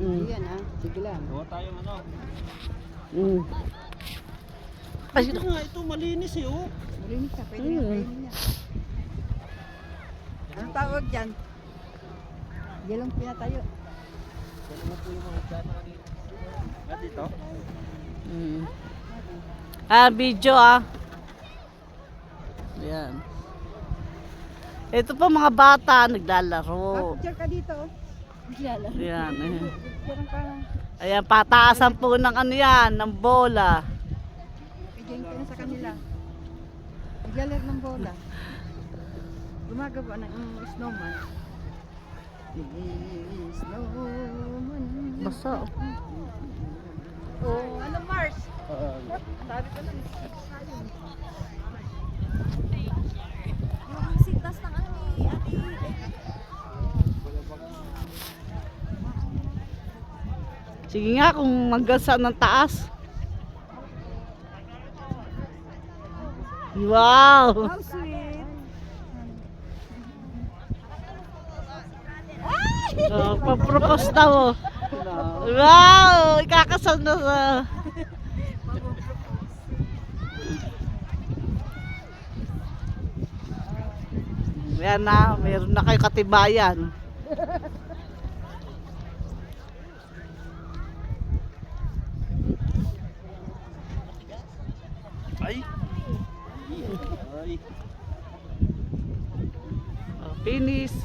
Yan ah, sige lang. Gawa tayong ano. Ay, Ito nga, ito malinis eh oh. Malinis ka, pwede nga kainin niya. Anong tawag dyan? Gelong pinatayo. Ano na po yung mga dana dito? Ah, dito? Video ah. Ayan. Ito pa mga bata naglalaro. Picture ka dito. Naglalaro. Ayan. Picture ka. Ayan, pataasan po ng ano yan, ng bola. Pidyan ka na sa kanila. Naglalaro ng bola. Gumagawa ng snowman. Snowman. Basta. Oh, ano Mars? Sabi ko na. Yung sintas ng ano ni Ate. Sige nga kung hanggang saan ng taas. Wow! How sweet. Oh, papropose daw. Wow! Ikakasal na sa... Yan na, mayroon na kayo katibayan. Ay! Ay! Oh, finish.